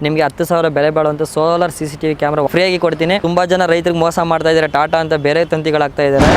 ನಿಮಗೆ 10,000 ಬೆಲೆ ಬಾಳುವಂಥ ಸೋಲಾರ್ CCTV ಕ್ಯಾಮ್ರಾ ಫ್ರೀಯಾಗಿ ಕೊಡ್ತೀನಿ. ತುಂಬ ಜನ ರೈತರಿಗೆ ಮೋಸ ಮಾಡ್ತಾ ಇದ್ದಾರೆ. ಟಾಟಾ ಅಂತ ಬೇರೆ ತಂತಿಗಳಾಗ್ತಾ ಇದ್ದಾರೆ.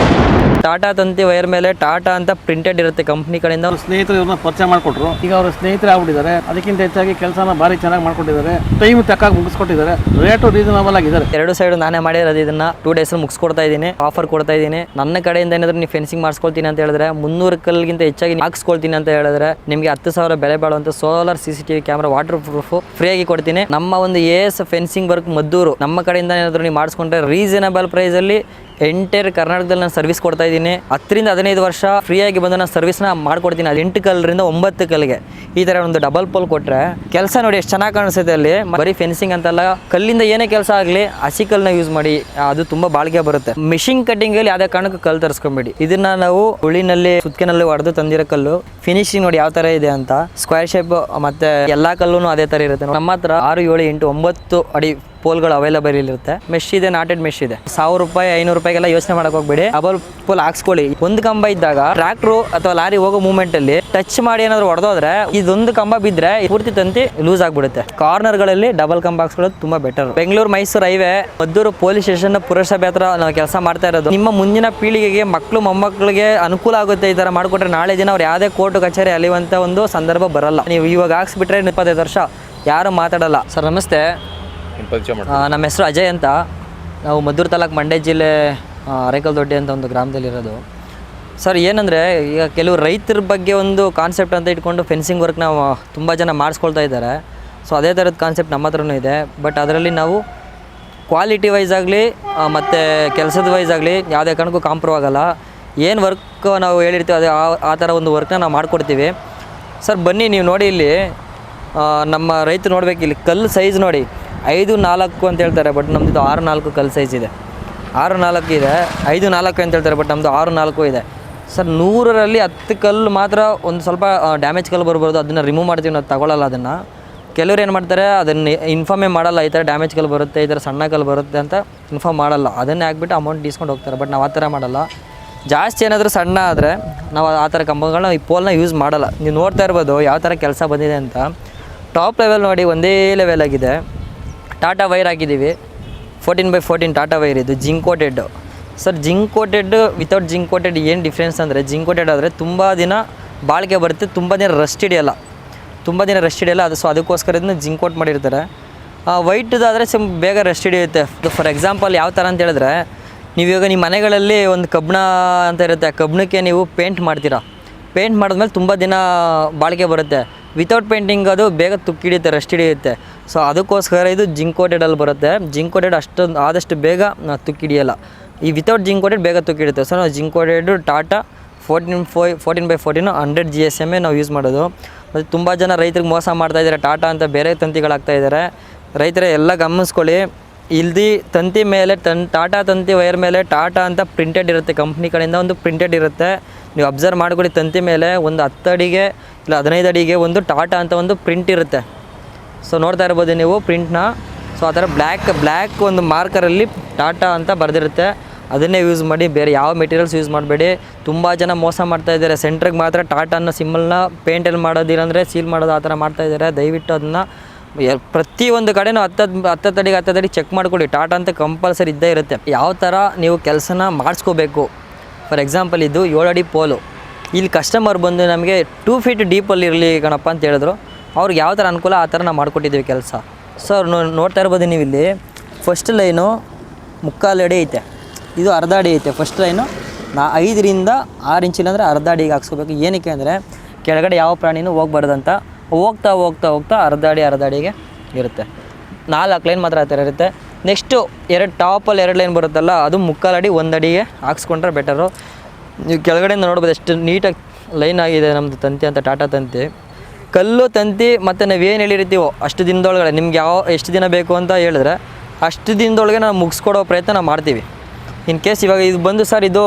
ಟಾಟಾ ತಂತಿ ವೈರ್ ಮೇಲೆ ಟಾಟಾ ಅಂತ ಪ್ರಿಂಟೆಡ್ ಇರುತ್ತೆ ಕಂಪ್ನಿ ಕಡೆಯಿಂದ. ಸ್ನೇಹಿತರು ಇವ್ರನ್ನ ಪರಿಚಯ ಮಾಡಿಕೊಟ್ರು. ಈಗ ಅವರು ಸ್ನೇಹಿತರು ಆಗ್ಬಿಟ್ಟಿದ್ದಾರೆ. ಅದಕ್ಕಿಂತ ಹೆಚ್ಚಾಗಿ ಕೆಲಸನ ಭಾರಿ ಚೆನ್ನಾಗಿ ಮಾಡ್ಕೊಟ್ಟಿದ್ದಾರೆ. ಟೈಮ್ ತಕ್ಕಾಗಿ ಮುಗಿಸ್ಕೊಟ್ಟಿದ್ದಾರೆ. ರೇಟು ರೀಸನಬಲ್ ಆಗಿದ್ದಾರೆ. 2 ಸೈಡ್ ನಾನೇ ಮಾಡಿರೋದು. ಇದನ್ನ 2 ಡೇಸ್ ಮುಗಿಸ್ಕೊಡ್ತಾ ಇದ್ದೀನಿ. ಆಫರ್ ಕೊಡ್ತಾ ಇದ್ದೀನಿ. ನನ್ನ ಕಡೆಯಿಂದ ಏನಾದರೂ ನೀವು ಫೆನ್ಸಿಂಗ್ ಮಾಡಿಸ್ಕೊಳ್ತೀನಿ ಅಂತ ಹೇಳಿದ್ರೆ 300 ಕಲ್ಗಿಂತ ಹೆಚ್ಚಾಗಿ ಹಾಕ್ಸ್ಕೊಳ್ತೀನಿ ಅಂತ ಹೇಳಿದ್ರೆ ನಿಮಗೆ 10,000 ಬೆಲೆ ಬಾಳುವಂಥ solar CCTV camera water proof ಫ್ರೀಯಾಗಿ ಕೊಡ್ತೀನಿ. ನಮ್ಮ ಒಂದು AS ಫೆನ್ಸಿಂಗ್ ವರ್ಕ್ ಮದ್ದೂರು ನಮ್ಮ ಕಡೆಯಿಂದ ಏನಾದರೂ ನೀವು ಮಾಡಿಸ್ಕೊಂಡ್ರೆ ರೀಸನಬಲ್ ಪ್ರೈಸಲ್ಲಿ ಎಂಟೈರ್ ಕರ್ನಾಟಕದಲ್ಲಿ ನಾನು ಸರ್ವಿಸ್ ಕೊಡ್ತಾ ಇದ್ದೀನಿ. 10 ರಿಂದ 15 ವರ್ಷ ಫ್ರೀಯಾಗಿ ಬಂದು ನಾನು ಸರ್ವಿಸ್ನ ಮಾಡ್ಕೊಡ್ತೀನಿ. ಅದು 8 ಕಲ್ಲರಿಂದ 9 ಕಲ್ಲಿಗೆ ಈ ಥರ ಒಂದು ಡಬಲ್ ಪೋಲ್ ಕೊಟ್ಟರೆ ಕೆಲಸ ನೋಡಿ ಎಷ್ಟು ಚೆನ್ನಾಗಿ ಕಾಣಿಸುತ್ತೆ. ಅಲ್ಲಿ ಬರೀ ಫೆನ್ಸಿಂಗ್ ಅಂತಲ್ಲ, ಕಲ್ಲಿಂದ ಏನೇ ಕೆಲಸ ಆಗಲಿ ಹಸಿ ಕಲ್ಲನ್ನ ಯೂಸ್ ಮಾಡಿ, ಅದು ತುಂಬ ಬಾಳಿಕೆ ಬರುತ್ತೆ. ಮಿಷಿನ್ ಕಟ್ಟಿಂಗಲ್ಲಿ ಯಾವುದೇ ಕಾರಣಕ್ಕೂ ಕಲ್ಲು ತರಿಸ್ಕೊಂಬೇಡಿ. ಇದನ್ನ ನಾವು ಉಳಿನಲ್ಲಿ ಸುತ್ತಿನಲ್ಲಿ ಹೊಡೆದು ತಂದಿರೋ ಕಲ್ಲು. ಫಿನಿಶಿಂಗ್ ನೋಡಿ ಯಾವ ಥರ ಇದೆ ಅಂತ. ಸ್ಕ್ವೇರ್ ಶೇಪ್ ಮತ್ತೆ ಎಲ್ಲ ಕಲ್ಲೂ ಅದೇ ಥರ ಇರುತ್ತೆ. ನಮ್ಮ ಹತ್ರ 6, 7, 8, 9 ಅಡಿ ಪೋಲ್ಗಳು ಅವೈಲೇಬಲ್ ಇರುತ್ತೆ. ಮೆಶ್ ಇದೆ, ನಾಟೆಡ್ ಮೆಶ್ ಇದೆ. 1,000 ರೂಪಾಯಿ 500 ರೂಪಾಯಿಗೆಲ್ಲ ಯೋಚನೆ ಮಾಡಕ್ ಹೋಗ್ಬೇಡಿ. ಡಬಲ್ ಪೋಲ್ ಹಾಕ್ಸ್ಕೊಳ್ಳಿ. ಒಂದು ಕಂಬ ಇದ್ದಾಗ ಟ್ರ್ಯಾಕ್ಟ್ರು ಅಥವಾ ಲಾರಿ ಹೋಗೋ ಮೂವ್ಮೆಂಟ್ ಅಲ್ಲಿ ಟಚ್ ಮಾಡಿ ಏನಾದ್ರು ಹೊಡೆದೋದ್ರೆ ಇದೊಂದು ಕಂಬ ಬಿದ್ದರೆ ಪೂರ್ತಿ ತಂತಿ ಲೂಸ್ ಆಗ್ಬಿಡುತ್ತೆ. ಕಾರ್ನರ್ಗಳಲ್ಲಿ ಡಬಲ್ ಕಂಬ ಹಾಕ್ಸ್ಕೊಳ್ಳೋದು ತುಂಬಾ better. Bengaluru Mysuru highway Maddur police station ಪುರಸಭೆ ಹತ್ರ ನಾವು ಕೆಲಸ ಮಾಡ್ತಾ ಇರೋದು. ನಿಮ್ಮ ಮುಂದಿನ ಪೀಳಿಗೆಗೆ ಮಕ್ಕಳು ಮೊಮ್ಮಕ್ಕಳಿಗೆ ಅನುಕೂಲ ಆಗುತ್ತೆ. ಈ ತರ ಮಾಡ್ಕೊಟ್ರೆ ನಾಳೆ ದಿನ ಅವ್ರು ಯಾವುದೇ ಕೋರ್ಟ್ ಕಚೇರಿ ಅಲಿಯುವಂತ ಒಂದು ಸಂದರ್ಭ ಬರಲ್ಲ. ನೀವು ಇವಾಗ ಹಾಕ್ಸ್ಬಿಟ್ರೆ 25 ವರ್ಷ ಯಾರು ಮಾತಾಡಲ್ಲ. ಸರ್ ನಮಸ್ತೆ, ನಮ್ಮ ಹೆಸರು ಅಜಯ್ ಅಂತ. ನಾವು ಮದ್ದೂರು ತಾಲೂಕು ಮಂಡ್ಯ ಜಿಲ್ಲೆ ಅರೇಕಲ್ದೊಡ್ಡಿ ಅಂತ ಒಂದು ಗ್ರಾಮದಲ್ಲಿರೋದು. ಸರ್ ಏನಂದರೆ ಈಗ ಕೆಲವು ರೈತರ ಬಗ್ಗೆ ಒಂದು ಕಾನ್ಸೆಪ್ಟ್ ಅಂತ ಇಟ್ಕೊಂಡು ಫೆನ್ಸಿಂಗ್ ವರ್ಕ್ ನಾವು ತುಂಬ ಜನ ಮಾಡಿಸ್ಕೊಳ್ತಾ ಇದ್ದಾರೆ. ಸೊ ಅದೇ ಥರದ ಕಾನ್ಸೆಪ್ಟ್ ನಮ್ಮ ಹತ್ರನೂ ಇದೆ. ಬಟ್ ಅದರಲ್ಲಿ ನಾವು ಕ್ವಾಲಿಟಿ ವೈಸ್ ಆಗಲಿ ಮತ್ತು ಕೆಲಸದ ವೈಸ್ ಆಗಲಿ ಯಾವುದೇ ಕಾರಣಕ್ಕೂ ಕಾಂಪ್ರೂವ್ ಆಗೋಲ್ಲ. ಏನು ವರ್ಕ್ ನಾವು ಹೇಳಿರ್ತೀವಿ ಅದೇ ಆ ಥರ ಒಂದು ವರ್ಕ್ನ ನಾವು ಮಾಡಿಕೊಡ್ತೀವಿ. ಸರ್ ಬನ್ನಿ ನೀವು ನೋಡಿ, ಇಲ್ಲಿ ನಮ್ಮ ರೈತರು ನೋಡಬೇಕು. ಇಲ್ಲಿ ಕಲ್ಲು ಸೈಜ್ ನೋಡಿ 5-4 ಅಂತ ಹೇಳ್ತಾರೆ. ಬಟ್ ನಮ್ಮದು 6-4 ಕಲ್ಲು ಸೈಜ್ ಇದೆ. 6-4 ಇದೆ. 5-4 ಅಂತ ಹೇಳ್ತಾರೆ. ಬಟ್ ನಮ್ಮದು 6-4 ಇದೆ. ಸರ್ 100ರಲ್ಲಿ 10 ಕಲ್ಲು ಮಾತ್ರ ಒಂದು ಸ್ವಲ್ಪ ಡ್ಯಾಮೇಜ್ ಕಲ್ಲು ಬರ್ಬೋದು. ಅದನ್ನು ರಿಮೂವ್ ಮಾಡ್ತೀವಿ, ನಾವು ತಗೊಳ್ಳಲ್ಲ ಅದನ್ನು. ಕೆಲವ್ರು ಏನು ಮಾಡ್ತಾರೆ, ಅದನ್ನು ಇನ್ಫಾರ್ಮೇ ಮಾಡಲ್ಲ. ಈ ಥರ ಡ್ಯಾಮೇಜ್ ಕಲ್ಲು ಬರುತ್ತೆ, ಈ ಥರ ಸಣ್ಣ ಕಲ್ಲು ಬರುತ್ತೆ ಅಂತ ಇನ್ಫಾರ್ಮ್ ಮಾಡಲ್ಲ. ಅದನ್ನೇ ಹಾಕ್ಬಿಟ್ಟು ಅಮೌಂಟ್ ಇಸ್ಕೊಂಡು ಹೋಗ್ತಾರೆ. ಬಟ್ ನಾವು ಆ ಥರ ಮಾಡಲ್ಲ. ಜಾಸ್ತಿ ಏನಾದರೂ ಸಣ್ಣ ಆದರೆ ನಾವು ಆ ಥರ ಕಂಬಗಳನ್ನ ಈ ಪೋಲ್ನ ಯೂಸ್ ಮಾಡಲ್ಲ. ನೀವು ನೋಡ್ತಾ ಇರ್ಬೋದು ಯಾವ ಥರ ಕೆಲಸ ಬಂದಿದೆ ಅಂತ. ಟಾಪ್ ಲೆವೆಲ್ ನೋಡಿ ಒಂದೇ ಲೆವೆಲ್ ಆಗಿದೆ. ಟಾಟಾ ವೈರ್ ಹಾಕಿದ್ದೀವಿ. 14x14 Tata wire. ಇದು zinc coated. Sir zinc coated without zinc coated ಏನು ಡಿಫ್ರೆನ್ಸ್ ಅಂದರೆ, ಜಿಂಕ್ ಕೋಟೆಡ್ ಆದರೆ ತುಂಬ ದಿನ ಬಾಳಿಕೆ ಬರುತ್ತೆ, ತುಂಬ ದಿನ ರಸ್ಟ್ ಹಿಡಿಯಲ್ಲ. ಅದು ಸೊ ಅದಕ್ಕೋಸ್ಕರ ಇದನ್ನ ಜಿಂಕ್ ಕೋಟ್ ಮಾಡಿರ್ತಾರೆ. ವೈಟ್ದಾದರೆ ಬೇಗ ರಸ್ಟ್ ಹಿಡಿಯುತ್ತೆ. ಫಾರ್ ಎಕ್ಸಾಂಪಲ್ ಯಾವ ಥರ ಅಂತ ಹೇಳಿದ್ರೆ, ನೀವಿವಾಗ ನಿಮ್ಮ ಮನೆಗಳಲ್ಲಿ ಒಂದು ಕಬ್ಬಣ ಅಂತ ಇರುತ್ತೆ. ಆ ಕಬ್ಬಣಕ್ಕೆ ನೀವು ಪೇಂಟ್ ಮಾಡ್ತೀರಾ. ಪೇಂಟ್ ಮಾಡಿದ್ಮೇಲೆ ತುಂಬ ದಿನ ಬಾಳಿಕೆ ಬರುತ್ತೆ. ವಿತೌಟ್ ಪೇಂಟಿಂಗ್ ಅದು ಬೇಗ ತುಕ್ಕಿಡಿಯುತ್ತೆ, ರಸ್ಟ್ ಹಿಡಿಯುತ್ತೆ. ಸೊ ಅದಕ್ಕೋಸ್ಕರ ಇದು ಜಿಂಕ್ ಕೋಟೆಡಲ್ಲಿ ಬರುತ್ತೆ. ಜಿಂಕ್ ಕೋಟೆಡ್ ಆದಷ್ಟು ಬೇಗ ತುಕ್ಕಿಡಿಯಲ್ಲ. ಈ ವಿತೌಟ್ ಜಿಂಕ್ ಕೋಟೆಡ್ ಬೇಗ ತುಕ್ಕಿಡುತ್ತೆ. ಸೊ ನಾವು ಜಿಂಕ್ ಕೋಟೆಡು ಟಾಟಾ 14x14 100 GSM ನಾವು ಯೂಸ್ ಮಾಡೋದು. ಮತ್ತು ತುಂಬ ಜನ ರೈತರಿಗೆ ಮೋಸ ಮಾಡ್ತಾಯಿದ್ದಾರೆ. ಟಾಟಾ ಅಂತ ಬೇರೆ ತಂತಿಗಳಾಗ್ತಾ ಇದ್ದಾರೆ. ರೈತರೇ ಎಲ್ಲ ಗಮನಿಸ್ಕೊಳ್ಳಿ. ಇಲ್ಲಿ ತಂತಿ ಮೇಲೆ ಟಾಟಾ ತಂತಿ ವೈರ್ ಮೇಲೆ ಟಾಟಾ ಅಂತ ಪ್ರಿಂಟೆಡ್ ಇರುತ್ತೆ. ಕಂಪ್ನಿ ಕಡೆಯಿಂದ ಒಂದು ಪ್ರಿಂಟೆಡ್ ಇರುತ್ತೆ. ನೀವು ಅಬ್ಸರ್ವ್ ಮಾಡ್ಕೊಳ್ಳಿ. ತಂತಿ ಮೇಲೆ ಒಂದು 10 ಅಡಿಗೆ ಇಲ್ಲ 15 ಅಡಿಗೆ ಒಂದು ಟಾಟಾ ಅಂತ ಒಂದು ಪ್ರಿಂಟ್ ಇರುತ್ತೆ. ಸೊ ನೋಡ್ತಾ ಇರ್ಬೋದು ನೀವು ಪ್ರಿಂಟ್ನ. ಸೊ ಆ ಥರ ಬ್ಲ್ಯಾಕ್ ಒಂದು ಮಾರ್ಕರಲ್ಲಿ ಟಾಟಾ ಅಂತ ಬರೆದಿರುತ್ತೆ. ಅದನ್ನೇ ಯೂಸ್ ಮಾಡಿ, ಬೇರೆ ಯಾವ ಮೆಟೀರಿಯಲ್ಸ್ ಯೂಸ್ ಮಾಡಬೇಡಿ. ತುಂಬ ಜನ ಮೋಸ ಮಾಡ್ತಾ ಇದ್ದಾರೆ. ಸೆಂಟ್ರಿಗೆ ಮಾತ್ರ ಟಾಟಾ ಅನ್ನೋ ಸಿಂಬಲ್ನ ಪೇಂಟಲ್ಲಿ ಮಾಡೋದಿಲ್ಲ ಅಂದರೆ ಸೀಲ್ ಮಾಡೋದು, ಆ ಥರ ಮಾಡ್ತಾಯಿದ್ದಾರೆ. ದಯವಿಟ್ಟು ಅದನ್ನು ಪ್ರತಿಯೊಂದು ಕಡೆನೂ 10 ಅಡಿಗೆ ಚೆಕ್ ಮಾಡ್ಕೊಳ್ಳಿ. ಟಾಟಾ ಅಂತ ಕಂಪಲ್ಸರಿ ಇದ್ದೇ ಇರುತ್ತೆ. ಯಾವ ಥರ ನೀವು ಕೆಲಸನ ಮಾಡಿಸ್ಕೋಬೇಕು. ಫಾರ್ ಎಕ್ಸಾಂಪಲ್ ಇದು 7 ಅಡಿ ಪೋಲು. ಇಲ್ಲಿ ಕಸ್ಟಮರ್ ಬಂದು ನಮಗೆ 2 ಫೀಟ್ ಡೀಪಲ್ಲಿ ಇರಲಿ ಕಣಪ್ಪ ಅಂತ ಹೇಳಿದ್ರು. ಅವ್ರಿಗೆ ಯಾವ ಥರ ಅನುಕೂಲ ಆ ಥರ ನಾವು ಮಾಡಿಕೊಟ್ಟಿದ್ದೀವಿ ಕೆಲಸ. ಸೊ ನೋಡ್ತಾ ಇರ್ಬೋದು ನೀವು, ಇಲ್ಲಿ ಫಸ್ಟ್ ಲೈನು 3/4 ಅಡಿ ಐತೆ, ಇದು ಅರ್ಧ ಅಡಿ ಐತೆ. ಫಸ್ಟ್ ಲೈನು 5 ರಿಂದ 6 ಇಂಚಿಲ್ಲ ಅಂದರೆ ಅರ್ಧ ಅಡಿಗೆ ಹಾಕ್ಸ್ಕೋಬೇಕು. ಏನಕ್ಕೆ ಅಂದರೆ ಕೆಳಗಡೆ ಯಾವ ಪ್ರಾಣಿನೂ ಹೋಗ್ಬಾರ್ದಂತ. ಹೋಗ್ತಾ ಅರ್ಧ ಅಡಿಗೆ ಇರುತ್ತೆ. 4 ಲೈನ್ ಮಾತ್ರ ಆ ಥರ ಇರುತ್ತೆ. ನೆಕ್ಸ್ಟು ಟಾಪಲ್ಲಿ 2 ಲೈನ್ ಬರುತ್ತಲ್ಲ, ಅದು 3/4 ಅಡಿ 1 ಅಡಿಗೆ ಹಾಕ್ಸ್ಕೊಂಡ್ರೆ ಬೆಟರು. ನೀವು ಕೆಳಗಡೆಯಿಂದ ನೋಡ್ಬೋದು ಎಷ್ಟು ನೀಟಾಗಿ ಲೈನ್ ಆಗಿದೆ ನಮ್ಮದು ತಂತಿ ಅಂತ. ಟಾಟಾ ತಂತಿ ಕಲ್ಲು ತಂತಿ ಮತ್ತು ನಾವೇನು ಹೇಳಿರ್ತೀವೋ ಅಷ್ಟು ದಿನದೊಳಗಡೆ ನಿಮ್ಗೆ ಎಷ್ಟು ದಿನ ಬೇಕು ಅಂತ ಹೇಳಿದ್ರೆ ಅಷ್ಟು ದಿನದೊಳಗೆ ನಾವು ಮುಗಿಸ್ಕೊಡೋ ಪ್ರಯತ್ನ ನಾವು ಮಾಡ್ತೀವಿ. ಇನ್ ಕೇಸ್ ಇವಾಗ ಇದು ಬಂದು ಸರ್ ಇದು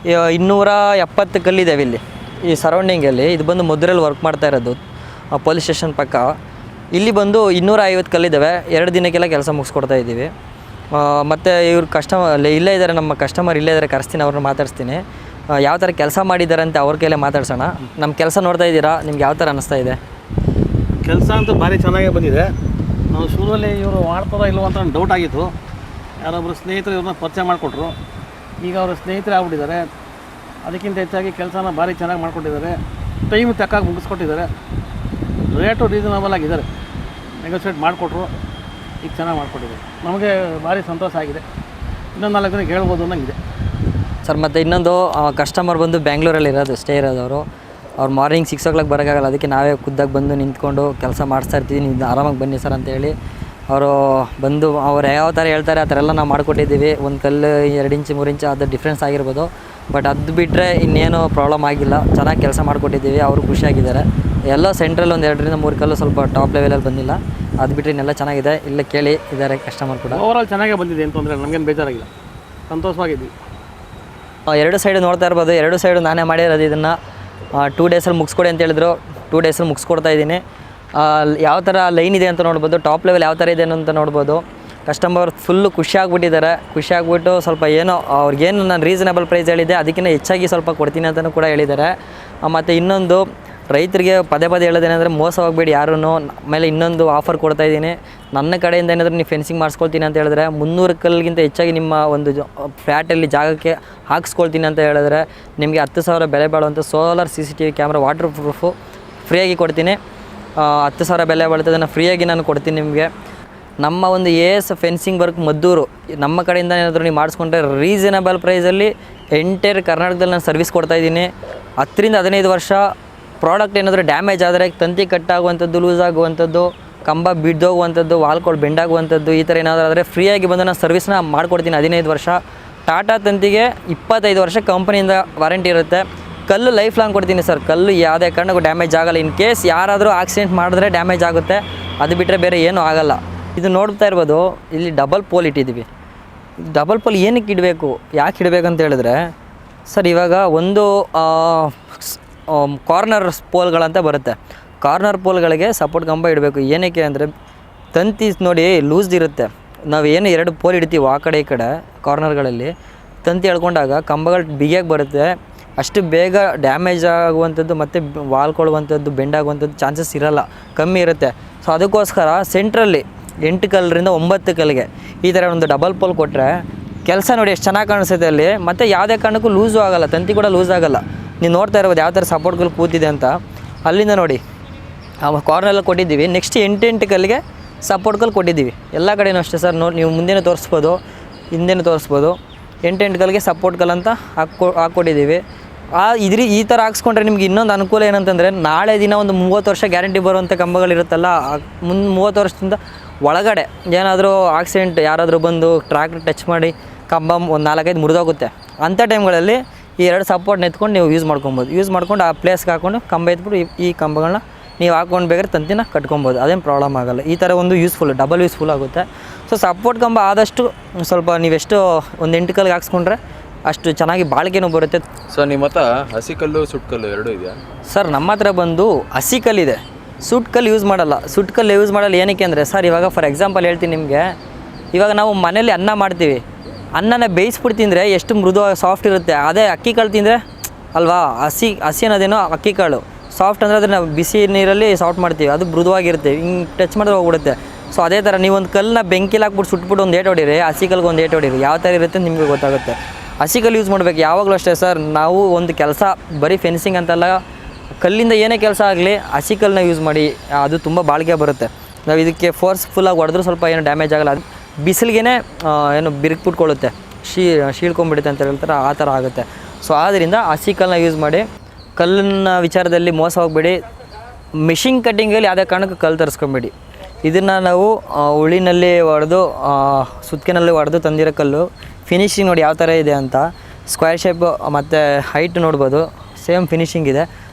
270 ಕಲ್ಲಿದ್ದಾವೆ ಇಲ್ಲಿ ಈ ಸರೌಂಡಿಂಗಲ್ಲಿ. ಇದು ಬಂದು ಮದ್ದೂರಲ್ಲಿ ವರ್ಕ್ ಮಾಡ್ತಾ ಇರೋದು ಪೊಲೀಸ್ ಸ್ಟೇಷನ್ ಪಕ್ಕ. ಇಲ್ಲಿ ಬಂದು 250 ಕಲ್ಲಿದ್ದಾವೆ. 2 ದಿನಕ್ಕೆಲ್ಲ ಕೆಲಸ ಮುಗಿಸ್ಕೊಡ್ತಾ ಇದ್ದೀವಿ. ಮತ್ತು ಇವ್ರು ಇಲ್ಲೇ ಇದ್ದಾರೆ, ನಮ್ಮ ಕಸ್ಟಮರ್ ಇಲ್ಲೇ ಇದ್ದಾರೆ. ಕರೆಸ್ತೀನಿ, ಅವ್ರನ್ನ ಮಾತಾಡಿಸ್ತೀನಿ. ಯಾವ ಥರ ಕೆಲಸ ಮಾಡಿದ್ದಾರೆ ಅಂತ ಅವ್ರ ಕೈಲೇ ಮಾತಾಡ್ಸೋಣ. ನಮ್ಮ ಕೆಲಸ ನೋಡ್ತಾ ಇದ್ದೀರಾ, ನಿಮ್ಗೆ ಯಾವ ಥರ ಅನ್ನಿಸ್ತಾ ಇದೆ? ಕೆಲಸ ಅಂತೂ ಭಾರಿ ಚೆನ್ನಾಗೇ ಬಂದಿದೆ. ನಾವು ಶುರುವಲ್ಲಿ ಇವರು ಮಾಡ್ತಾರೋ ಇಲ್ವೋ ಅಂತ ಡೌಟ್ ಆಗಿತ್ತು. ಯಾರೊಬ್ಬರು ಸ್ನೇಹಿತರು ಇವ್ರನ್ನ ಪರಿಚಯ ಮಾಡಿಕೊಟ್ರು. ಈಗ ಅವರು ಸ್ನೇಹಿತರು ಆಗ್ಬಿಟ್ಟಿದ್ದಾರೆ. ಅದಕ್ಕಿಂತ ಹೆಚ್ಚಾಗಿ ಕೆಲಸನ ಭಾರಿ ಚೆನ್ನಾಗಿ ಮಾಡಿಕೊಟ್ಟಿದ್ದಾರೆ. ಟೈಮ್ ತಕ್ಕಾಗಿ ಮುಗಿಸ್ಕೊಟ್ಟಿದ್ದಾರೆ. ರೇಟು ರೀಸನಬಲ್ ಆಗಿದ್ದಾರೆ. ನೆಗೋಷಿಯೇಟ್ ಮಾಡಿಕೊಟ್ರು. ಈಗ ಚೆನ್ನಾಗಿ ಮಾಡಿಕೊಟ್ಟಿದ್ದಾರೆ. ನಮಗೆ ಭಾರಿ ಸಂತೋಷ ಆಗಿದೆ. ಇನ್ನೊಂದು 4 ದಿನಕ್ಕೆ ಹೇಳ್ಬೋದು ಅನ್ನಂಗಿದೆ ಸರ್. ಮತ್ತು ಇನ್ನೊಂದು ಕಸ್ಟಮರ್ ಬಂದು ಬ್ಯಾಂಗ್ಳೂರಲ್ಲಿ ಇರೋದು, ಸ್ಟೇ ಇರೋದು ಅವರು. ಅವ್ರು ಮಾರ್ನಿಂಗ್ 6 o'clock ಬರೋಕ್ಕಾಗಲ್ಲ. ಅದಕ್ಕೆ ನಾವೇ ಖುದ್ದಾಗಿ ಬಂದು ನಿಂತ್ಕೊಂಡು ಕೆಲಸ ಮಾಡಿಸ್ತಾ ಇರ್ತೀವಿ. ನೀವು ಆರಾಮಾಗಿ ಬನ್ನಿ ಸರ್ ಅಂತೇಳಿ ಅವರು ಬಂದು ಅವ್ರು ಯಾವ ಥರ ಹೇಳ್ತಾರೆ ಆ ಥರ ಎಲ್ಲ ನಾವು ಮಾಡಿಕೊಟ್ಟಿದ್ದೀವಿ. ಒಂದು ಕಲ್ಲು 2 ಇಂಚು 3 ಇಂಚು ಅದು ಡಿಫ್ರೆನ್ಸ್ ಆಗಿರ್ಬೋದು. ಬಟ್ ಅದು ಬಿಟ್ಟರೆ ಇನ್ನೇನು ಪ್ರಾಬ್ಲಮ್ ಆಗಿಲ್ಲ. ಚೆನ್ನಾಗಿ ಕೆಲಸ ಮಾಡಿಕೊಟ್ಟಿದ್ದೀವಿ. ಅವರು ಖುಷಿಯಾಗಿದ್ದಾರೆ. ಎಲ್ಲ ಸೆಂಟ್ರಲ್ಲಿ ಒಂದು 2 ರಿಂದ 3 ಕಲ್ಲು ಸ್ವಲ್ಪ ಟಾಪ್ ಲೆವೆಲಲ್ಲಿ ಬಂದಿಲ್ಲ. ಅದು ಬಿಟ್ಟರೆ ಇನ್ನೆಲ್ಲ ಚೆನ್ನಾಗಿದೆ. ಇಲ್ಲ ಕೇಳಿ ಇದ್ದಾರೆ ಕಸ್ಟಮರ್ ಕೂಡ. ಓವರಾಲ್ ಚೆನ್ನಾಗೇ ಬಂದಿದೆ ಅಂತಂದರೆ ನಮಗೇನು ಬೇಜಾರಾಗಿಲ್ಲ. ಸಂತೋಷವಾಗಿದ್ವಿ. 2 ಸೈಡು ನೋಡ್ತಾ ಇರ್ಬೋದು. 2 ಸೈಡು ನಾನೇ ಮಾಡಿರೋದು. ಇದನ್ನು 2 ಡೇಸಲ್ಲಿ ಮುಗಿಸ್ಕೊಡಿ ಅಂತ ಹೇಳಿದ್ರು. 2 ಡೇಸಲ್ಲಿ ಮುಗಿಸ್ಕೊಡ್ತಾ ಇದ್ದೀನಿ. ಯಾವ ಥರ ಲೈನ್ ಇದೆ ಅಂತ ನೋಡ್ಬೋದು. ಟಾಪ್ ಲೆವೆಲ್ ಯಾವ ಥರ ಇದೆ ಅಂತ ನೋಡ್ಬೋದು. Customer full ಖುಷಿಯಾಗ್ಬಿಟ್ಟಿದ್ದಾರೆ. ಖುಷಿಯಾಗ್ಬಿಟ್ಟು ಸ್ವಲ್ಪ ಏನೋ ಅವ್ರಿಗೇನು ನಾನು ರೀಸನಬಲ್ ಪ್ರೈಸ್ ಹೇಳಿದ್ದೆ ಅದಕ್ಕಿಂತ ಹೆಚ್ಚಾಗಿ ಸ್ವಲ್ಪ ಕೊಡ್ತೀನಿ ಅಂತಲೂ ಕೂಡ ಹೇಳಿದ್ದಾರೆ. ಮತ್ತು ಇನ್ನೊಂದು ರೈತರಿಗೆ ಪದೇ ಹೇಳೋದೇನೆಂದರೆ ಮೋಸ ಹೋಗಬೇಡಿ ಯಾರೂ. ಆಮೇಲೆ ಇನ್ನೊಂದು ಆಫರ್ ಕೊಡ್ತಾಯಿದ್ದೀನಿ. ನನ್ನ ಕಡೆಯಿಂದ ಏನಾದರೂ ನೀವು ಫೆನ್ಸಿಂಗ್ ಮಾಡಿಸ್ಕೊಳ್ತೀನಿ ಅಂತ ಹೇಳಿದ್ರೆ 300 ಕಲ್ಲಿಗಿಂತ ಹೆಚ್ಚಾಗಿ ನಿಮ್ಮ ಒಂದು ಫ್ಲ್ಯಾಟಲ್ಲಿ ಜಾಗಕ್ಕೆ ಹಾಕ್ಸ್ಕೊಳ್ತೀನಿ ಅಂತ ಹೇಳಿದ್ರೆ ನಿಮಗೆ 10,000 ಬೆಲೆ ಬಾಳುವಂಥ solar CCTV camera water proof ಫ್ರೀಯಾಗಿ ಕೊಡ್ತೀನಿ. 10,000 ಬೆಲೆ ಬಾಳ್ತದನ್ನು ಫ್ರೀಯಾಗಿ ನಾನು ಕೊಡ್ತೀನಿ ನಿಮಗೆ. ನಮ್ಮ ಒಂದು AS ಫೆನ್ಸಿಂಗ್ ವರ್ಕ್ ಮದ್ದೂರು ನಮ್ಮ ಕಡೆಯಿಂದ ಏನಾದರೂ ನೀವು ಮಾಡಿಸ್ಕೊಂಡ್ರೆ ರೀಸನಬಲ್ ಪ್ರೈಸಲ್ಲಿ ಎಂಟೈರ್ ಕರ್ನಾಟಕದಲ್ಲಿ ನಾನು ಸರ್ವಿಸ್ ಕೊಡ್ತಾಯಿದ್ದೀನಿ. 10 ರಿಂದ 15 ವರ್ಷ ಪ್ರಾಡಕ್ಟ್ ಏನಾದರೂ ಡ್ಯಾಮೇಜ್ ಆದರೆ ತಂತಿ ಕಟ್ಟಾಗುವಂಥದ್ದು, ಲೂಸ್ ಆಗುವಂಥದ್ದು, ಕಂಬ ಬಿದ್ದೋಗುವಂಥದ್ದು, ವಾಲ್ಗಳು ಬೆಂಡಾಗುವಂಥದ್ದು ಈ ಥರ ಏನಾದರೂ ಆದರೆ ಫ್ರೀಯಾಗಿ ಬಂದು ನಾನು ಸರ್ವಿಸ್ನ ಮಾಡಿಕೊಡ್ತೀನಿ. 15 ವರ್ಷ. ಟಾಟಾ ತಂತಿಗೆ 25 ವರ್ಷ ಕಂಪ್ನಿಯಿಂದ ವಾರಂಟಿ ಇರುತ್ತೆ. ಕಲ್ಲು ಲೈಫ್ ಲಾಂಗ್ ಕೊಡ್ತೀನಿ ಸರ್. ಕಲ್ಲು ಯಾವುದೇ ಕಾರಣಕ್ಕೂ ಡ್ಯಾಮೇಜ್ ಆಗೋಲ್ಲ. ಇನ್ ಕೇಸ್ ಯಾರಾದರೂ ಆಕ್ಸಿಡೆಂಟ್ ಮಾಡಿದ್ರೆ ಡ್ಯಾಮೇಜ್ ಆಗುತ್ತೆ. ಅದು ಬಿಟ್ಟರೆ ಬೇರೆ ಏನೂ ಆಗೋಲ್ಲ. ಇದು ನೋಡ್ತಾ ಇರ್ಬೋದು. ಇಲ್ಲಿ ಡಬಲ್ ಪೋಲ್ ಇಟ್ಟಿದ್ದೀವಿ. ಡಬಲ್ ಪೋಲ್ ಏನಕ್ಕೆ ಇಡಬೇಕು, ಯಾಕೆ ಇಡಬೇಕು ಅಂತ ಹೇಳಿದ್ರೆ ಸರ್, ಇವಾಗ ಒಂದು ಕಾರ್ನರ್ ಪೋಲ್ಗಳಂತ ಬರುತ್ತೆ. ಕಾರ್ನರ್ ಪೋಲ್ಗಳಿಗೆ ಸಪೋರ್ಟ್ ಕಂಬ ಇಡಬೇಕು. ಏನಕ್ಕೆ ಅಂದರೆ ತಂತಿ ನೋಡಿ ಲೂಸ್ ಇರುತ್ತೆ. ನಾವು ಏನು 2 ಪೋಲ್ ಇಡ್ತೀವೋ ಆ ಕಡೆ ಈ ಕಡೆ ಕಾರ್ನರ್ಗಳಲ್ಲಿ ತಂತಿ ಎಳ್ಕೊಂಡಾಗ ಕಂಬಗಳು ಬಿಗಿಯಾಗಿ ಬರುತ್ತೆ. ಅಷ್ಟು ಬೇಗ ಡ್ಯಾಮೇಜ್ ಆಗುವಂಥದ್ದು ಮತ್ತು ವಾಲ್ಕೊಳ್ಳುವಂಥದ್ದು ಬೆಂಡಾಗುವಂಥದ್ದು ಚಾನ್ಸಸ್ ಇರೋಲ್ಲ, ಕಮ್ಮಿ ಇರುತ್ತೆ. ಸೊ ಅದಕ್ಕೋಸ್ಕರ ಸೆಂಟ್ರಲ್ಲಿ 8 ಕಲ್ಲರಿಂದ 9 ಕಲ್ಲಿಗೆ ಈ ಥರ ಒಂದು ಡಬಲ್ ಪೋಲ್ ಕೊಟ್ಟರೆ ಕೆಲಸ ನೋಡಿ ಎಷ್ಟು ಚೆನ್ನಾಗಿ ಕಾಣಿಸುತ್ತೆ ಅಲ್ಲಿ. ಮತ್ತು ಯಾವುದೇ ಕಾರಣಕ್ಕೂ ಲೂಸು ಆಗೋಲ್ಲ, ತಂತಿ ಕೂಡ ಲೂಸ್ ಆಗೋಲ್ಲ. ನೀವು ನೋಡ್ತಾ ಇರ್ಬೋದು ಯಾವ ಥರ ಸಪೋರ್ಟ್ಗಳು ಕೂತಿದೆ ಅಂತ. ಅಲ್ಲಿಂದ ನೋಡಿ ಕಾರ್ನರಲ್ಲಿ ಕೊಟ್ಟಿದ್ದೀವಿ. ನೆಕ್ಸ್ಟ್ 8 ಕಲ್ಲಿಗೆ ಸಪೋರ್ಟ್ಗಳು ಕೊಟ್ಟಿದ್ದೀವಿ. ಎಲ್ಲ ಕಡೆಯೂ ಅಷ್ಟೇ ಸರ್. ನೋಡಿ ನೀವು ಮುಂದೆನೂ ತೋರಿಸ್ಬೋದು, ಹಿಂದೆನೂ ತೋರಿಸ್ಬೋದು. 8 ಕಲ್ಲಿಗೆ ಸಪೋರ್ಟ್ಗಳಂತ ಹಾಕ್ಕೊಟ್ಟಿದ್ದೀವಿ. ಈ ಥರ ಹಾಕ್ಸ್ಕೊಂಡ್ರೆ ನಿಮ್ಗೆ ಇನ್ನೊಂದು ಅನುಕೂಲ ಏನಂತಂದರೆ ನಾಳೆ ದಿನ ಒಂದು 30 ವರ್ಷ ಗ್ಯಾರಂಟಿ ಬರುವಂಥ ಕಂಬಗಳಿರುತ್ತಲ್ಲ, 30 ವರ್ಷದಿಂದ ಒಳಗಡೆ ಏನಾದರೂ ಆಕ್ಸಿಡೆಂಟ್ ಯಾರಾದರೂ ಬಂದು ಟ್ರ್ಯಾಕ್ಟರ್ ಟಚ್ ಮಾಡಿ ಕಂಬ ಒಂದು 4-5 ಮುರಿದೋಗುತ್ತೆ. ಅಂಥ ಟೈಮ್ಗಳಲ್ಲಿ ಈ 2 ಸಪೋರ್ಟ್ನ ಎತ್ಕೊಂಡು ನೀವು ಯೂಸ್ ಮಾಡ್ಕೊಬೋದು. ಯೂಸ್ ಮಾಡ್ಕೊಂಡು ಆ ಪ್ಲೇಸ್ಗೆ ಹಾಕ್ಕೊಂಡು ಕಂಬ ಎತ್ಬಿಟ್ಟು ಈ ಕಂಬಗಳನ್ನ ನೀವು ಹಾಕ್ಕೊಂಡು ಬೇಕಾದ್ರೆ ತಂತಿನ ಕಟ್ಕೊಬೋದು. ಅದೇನು ಪ್ರಾಬ್ಲಮ್ ಆಗೋಲ್ಲ. ಈ ಥರ ಒಂದು ಡಬಲ್ ಯೂಸ್ಫುಲ್ ಆಗುತ್ತೆ. ಸೊ ಸಪೋರ್ಟ್ ಕಂಬ ಆದಷ್ಟು ಸ್ವಲ್ಪ ನೀವೆಷ್ಟು ಒಂದು 8 ಕಲ್ಲಿಗೆ ಹಾಕ್ಸ್ಕೊಂಡ್ರೆ ಅಷ್ಟು ಚೆನ್ನಾಗಿ ಬಾಳಿಕೆನೂ ಬರುತ್ತೆ. ಸರ್ ನಿಮ್ಮ ಹತ್ರ ಹಸಿ ಕಲ್ಲು ಸುಟ್ಕಲ್ಲು ಎರಡೂ ಇದೆಯಾ? ಸರ್ ನಮ್ಮ ಹತ್ರ ಬಂದು ಹಸಿ ಕಲ್ಲಿದೆ, ಸುಟ್ಕಲ್ಲು ಯೂಸ್ ಮಾಡಲ್ಲ. ಸುಟ್ಕಲ್ಲು ಯೂಸ್ ಮಾಡಲ್ಲ ಏನಕ್ಕೆ ಅಂದರೆ ಸರ್, ಇವಾಗ ಫಾರ್ ಎಕ್ಸಾಂಪಲ್ ಹೇಳ್ತೀನಿ ನಿಮಗೆ. ಇವಾಗ ನಾವು ಮನೇಲಿ ಅನ್ನ ಮಾಡ್ತೀವಿ, ಅನ್ನನ ಬೇಯಿಸ್ಬಿಟ್ಟು ತಿಂದರೆ ಎಷ್ಟು ಮೃದು ಸಾಫ್ಟ್ ಇರುತ್ತೆ. ಅದೇ ಅಕ್ಕಿ ಕಾಳು ತಿಂದರೆ ಅಲ್ವಾ, ಹಸಿ ಅನ್ನೋದೇನೋ ಅಕ್ಕಿ ಕಾಳು ಸಾಫ್ಟ್ ಅಂದರೆ ಅದನ್ನು ನಾವು ಬಿಸಿ ನೀರಲ್ಲಿ ಸಾಫ್ಟ್ ಮಾಡ್ತೀವಿ, ಅದು ಮೃದುವಾಗಿರುತ್ತೆ. ಹಿಂಗೆ ಟಚ್ ಮಾಡಿದ್ರೆ ಹೋಗ್ಬಿಡುತ್ತೆ. ಸೊ ಅದೇ ಥರ ನೀವೊಂದು ಕಲ್ಲನ್ನ ಬೆಂಕಿಲಿ ಹಾಕ್ಬಿಟ್ಟು ಸುಟ್ಬಿಟ್ಟು ಒಂದು ಏಟು ಹೊಡೀರಿ, ಹಸಿ ಕಲ್ಗೆ ಒಂದು ಏಟು ಹೊಡೀರಿ, ಯಾವ ಥರ ಇರುತ್ತೆ ನಿಮಗೆ ಗೊತ್ತಾಗುತ್ತೆ. ಹಸಿ ಕಲ್ಲು ಯೂಸ್ ಮಾಡಬೇಕು ಯಾವಾಗಲೂ ಅಷ್ಟೇ ಸರ್. ನಾವು ಒಂದು ಕೆಲಸ ಬರೀ ಫೆನ್ಸಿಂಗ್ ಅಂತಲ್ಲ, ಕಲ್ಲಿಂದ ಏನೇ ಕೆಲಸ ಆಗಲಿ ಹಸಿ ಕಲ್ಲನ್ನ ಯೂಸ್ ಮಾಡಿ, ಅದು ತುಂಬ ಬಾಳಿಕೆ ಬರುತ್ತೆ. ನಾವು ಇದಕ್ಕೆ ಫೋರ್ಸ್ಫುಲ್ಲಾಗಿ ಹೊಡೆದ್ರೂ ಸ್ವಲ್ಪ ಏನು ಡ್ಯಾಮೇಜ್ ಆಗೋಲ್ಲ. ಅದು ಬಿಸಿಲಿಗೆ ಏನು ಬಿರುಕ್ಬಿಟ್ಕೊಳ್ಳುತ್ತೆ, ಶೀಳ್ಕೊಂಬಿಡುತ್ತೆ ಅಂತ ಹೇಳ್ತಾರೆ, ಆ ಥರ ಆಗುತ್ತೆ. ಸೊ ಆದ್ದರಿಂದ ಹಸಿ ಕಲ್ಲನ್ನ ಯೂಸ್ ಮಾಡಿ. ಕಲ್ಲಿನ ವಿಚಾರದಲ್ಲಿ ಮೋಸ ಹೋಗಬೇಡಿ. ಮಿಷಿನ್ ಕಟ್ಟಿಂಗಲ್ಲಿ ಯಾವುದೇ ಕಾರಣಕ್ಕೂ ಕಲ್ಲು ತರಿಸ್ಕೊಬೇಡಿ. ಇದನ್ನು ನಾವು ಉಳಿನಲ್ಲಿ ಹೊಡೆದು ಸುತ್ತಿಗೆನಲ್ಲಿ ಹೊಡೆದು ತಂದಿರೋ ಕಲ್ಲು. ಫಿನಿಶಿಂಗ್ ನೋಡಿ ಯಾವ ಥರ ಇದೆ ಅಂತ. ಸ್ಕ್ವೇರ್ ಶೇಪ್ ಮತ್ತು ಹೈಟ್ ನೋಡ್ಬೋದು, ಸೇಮ್ ಫಿನಿಶಿಂಗ್ ಇದೆ.